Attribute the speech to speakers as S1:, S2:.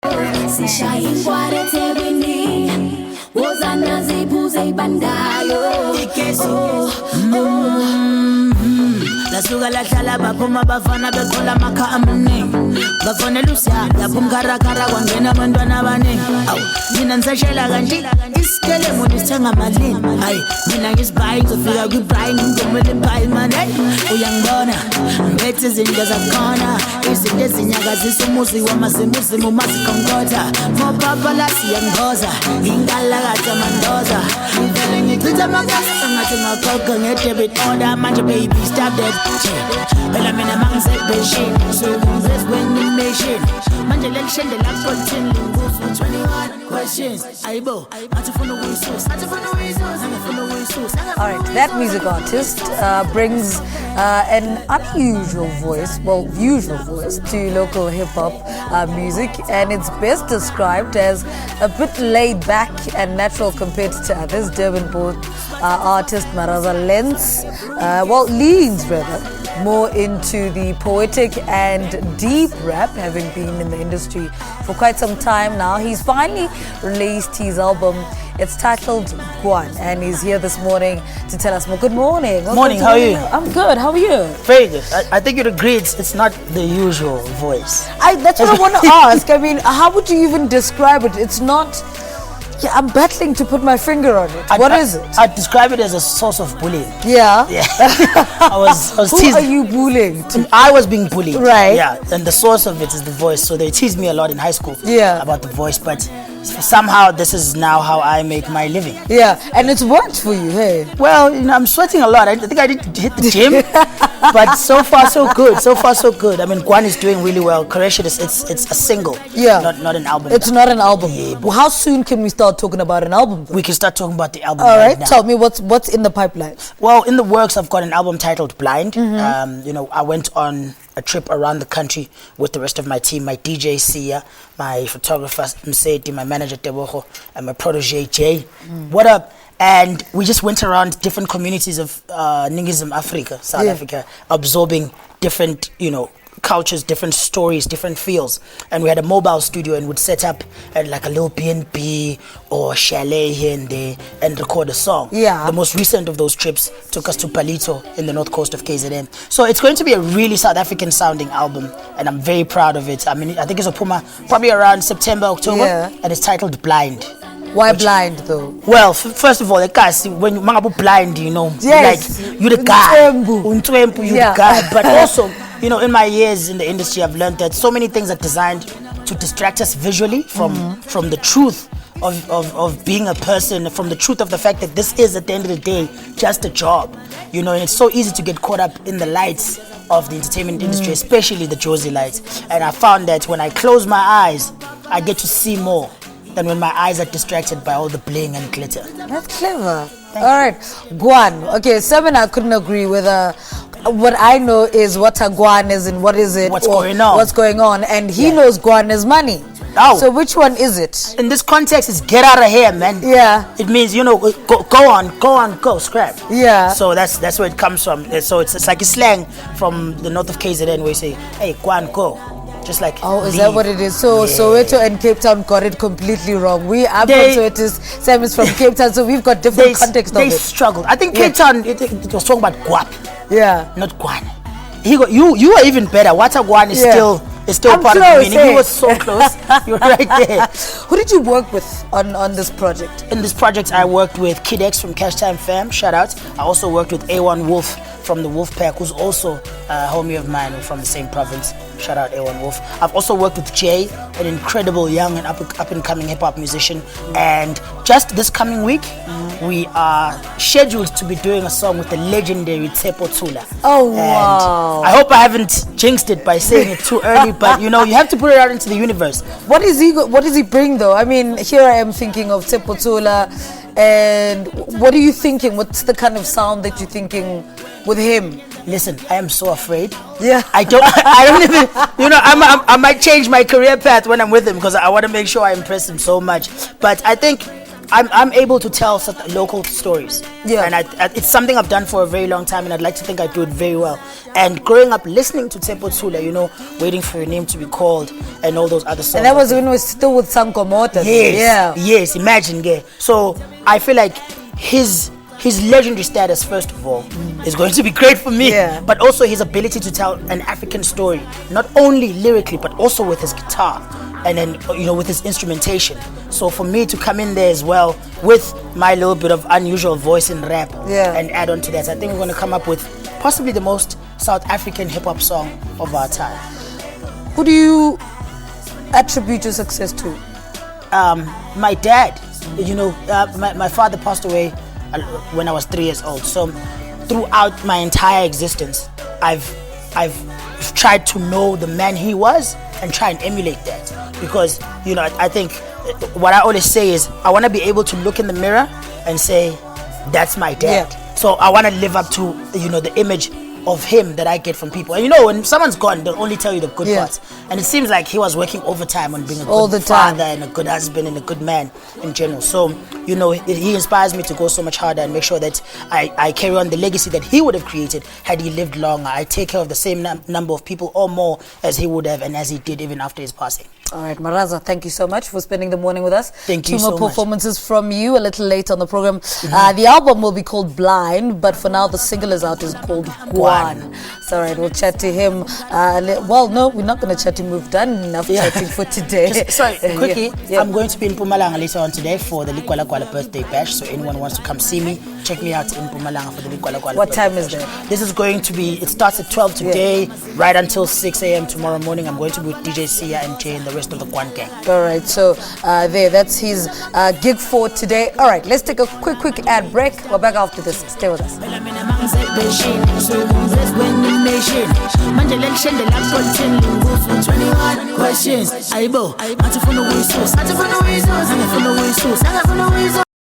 S1: Sishaya ingware eThekwini wozana ziphuze ibandayo lasuka lahlala baphuma bafana beqola amakha amaningi ngafonela usiya lapho umkarakara kwangena abantwana abaningi awu mina nisashela kanje isikele mona isithenga malini hayi mina ngisibhayi ngizofika kwibrayi ngimdomele ibhayi mani uyangibona ngiphethe izinto zakhona izinto ezinyakazisa umuzi wamazimuzimu mazikhonkotha mopapalasi yangiboza ingalakatha mandoza ngivele ngichitha amakasa ngathi ngakhokha ngedebit order manje baby stop that phela mina mangisebheshini sokungizesi kwenimation manje lelishende lapho lithini linguzo 21 questions ayibo ngathi ufuna ukuyisusa
S2: All right, that music artist brings an unusual voice, well, usual voice to local hip-hop music, and it's best described as a bit laid back and natural compared to others. Durban-born artist Maraza leans more into the poetic and deep rap, having been in the industry for quite some time now. He's finally released his album. It's titled Guan, and he's here this morning to tell us more. Good morning.
S3: Morning, how are you?
S2: I'm good. How are you?
S3: Very good. I think you'd agree it's not the usual voice.
S2: That's what I want to ask. I mean, how would you even describe it? It's not... Yeah, I'm battling to put my finger on it. What is it?
S3: I'd describe it as a source of bullying.
S2: Yeah?
S3: Yeah. I was
S2: Who
S3: teased.
S2: are you bullying?
S3: I was being bullied.
S2: Right.
S3: Yeah, and the source of it is the voice. So they teased me a lot in high school about the voice, but somehow this is now how I make my living.
S2: Yeah, and it's worked for you, hey?
S3: Well, I'm sweating a lot. I think I did hit the gym, but so far so good. So far so good. I mean, Guan is doing really well. Correction, it's a single.
S2: Yeah.
S3: Not an album.
S2: It's not an album.
S3: Yeah,
S2: well, how soon can we start talking about an album, though?
S3: We can start talking about the album.
S2: All right,
S3: now.
S2: tell me what's in the pipeline.
S3: Well, in the works, I've got an album titled Blind. I went on a trip around the country with the rest of my team, my DJ Sia, my photographer Mseti, my manager Teboho, and my protege Jay. What up? And we just went around different communities of Ningism Africa, South Africa, absorbing different, cultures, different stories, different feels. And we had a mobile studio and would set up at like a little B&B or chalet here and there and record a song.
S2: Yeah.
S3: The most recent of those trips took us to Palito in the north coast of KZN. So it's going to be a really South African sounding album, and I'm very proud of it. I mean, I think it's a Puma probably around September, October, and it's titled Blind.
S2: Why blind, though?
S3: Well, first of all, the guys, when you're blind,
S2: yes,
S3: like, you're the guy. You're the guy. But also, in my years in the industry, I've learned that so many things are designed to distract us visually from the truth of being a person, from the truth of the fact that this is, at the end of the day, just a job. And it's so easy to get caught up in the lights of the entertainment industry, especially the Josie lights. And I found that when I close my eyes, I get to see more than when my eyes are distracted by all the bling and glitter.
S2: That's clever. All right, Guan. Okay, Seven, I couldn't agree with what I know is what a Guan is and what is it?
S3: What's going on.
S2: And he knows Guan is money.
S3: Oh.
S2: So which one is it?
S3: In this context, it's get out of here, man.
S2: Yeah.
S3: It means, go, scrap.
S2: Yeah.
S3: So that's where it comes from. So it's like a slang from the north of KZN where you say, hey, Guan, go. Just like
S2: is that what it is? So Soweto and Cape Town got it completely wrong. I'm from Soweto, Sam is from Cape Town, so we've got different context of it.
S3: They struggled. I think Cape Town, it was talking about guap.
S2: Yeah.
S3: Not Guan. You are even better. What a Guan is still part of the meaning. You were so close. You're right there.
S2: Who did you work with on this project?
S3: In this project, I worked with Kid X from Cash Time Fam. Shout out. I also worked with A1 Wolf from the Wolf Pack, who's also a homie of mine from the same province. Shout out A1 Wolf. I've also worked with Jay, an incredible young and up and coming hip hop musician. And just this coming week, we are scheduled to be doing a song with the legendary Tsepo Tula.
S2: Oh, wow.
S3: And I hope I haven't jinxed it by saying it too early, but you have to put it out into the universe.
S2: What does he bring, though? I mean, here I am thinking of Tsepo Tula, and what are you thinking? What's the kind of sound that you're thinking with him?
S3: Listen, I am so afraid.
S2: Yeah.
S3: I don't even, I might change my career path when I'm with him because I want to make sure I impress him so much. But I think I'm able to tell local stories.
S2: Yeah.
S3: And it's something I've done for a very long time, and I'd like to think I do it very well. And growing up listening to Tshepo Thula, you know, Waiting for Your Name to Be Called, and all those other songs.
S2: And that was when we were still with Sanko Mota.
S3: Yes.
S2: Yeah.
S3: Yes, imagine, yeah. So I feel like his legendary status, first of all, is going to be great for me.
S2: Yeah.
S3: But also his ability to tell an African story, not only lyrically, but also with his guitar. And then, you know, with his instrumentation. So for me to come in there as well with my little bit of unusual voice in rap,
S2: yeah,
S3: and add on to that, I think we're going to come up with possibly the most South African hip-hop song of our time.
S2: Who do you attribute your success to?
S3: My dad. You know, my father passed away when I was 3 years old. So throughout my entire existence, I've tried to know the man he was and try and emulate that. Because, you know, I think what I always say is I want to be able to look in the mirror and say, that's my dad.
S2: Yeah.
S3: So I want to live up to, you know, the image of him that I get from people. And you know, when someone's gone, they'll only tell you the good parts. And it seems like he was working overtime on being a good father and a good husband and a good man in general. So, you know, he inspires me to go so much harder and make sure that I carry on the legacy that he would have created had he lived longer. I take care of the same number of people or more as he would have and as he did even after his passing.
S2: All right, Maraza, thank you so much for spending the morning with us.
S3: Thank you so much.
S2: 2 more performances from you a little later on the program. The album will be called Blind, but for now the single is out, is called Guan. So, all right, we'll chat to him. Well, no, we're not going to chat to him. We've done enough chatting for today.
S3: Sorry, quickly, I'm going to be in Mpumalanga later on today for the Likwala Kwala birthday bash. So anyone wants to come see me, check me out in Mpumalanga for the Likwala Kwala.
S2: What time is that?
S3: This is going to be, it starts at 12 today, right until 6 a.m. tomorrow morning. I'm going to be with DJ Sia and Jay and the rest of the Guan gang.
S2: All right, so that's his gig for today. All right, let's take a quick ad break. We're back after this. Stay with us.
S1: Questions.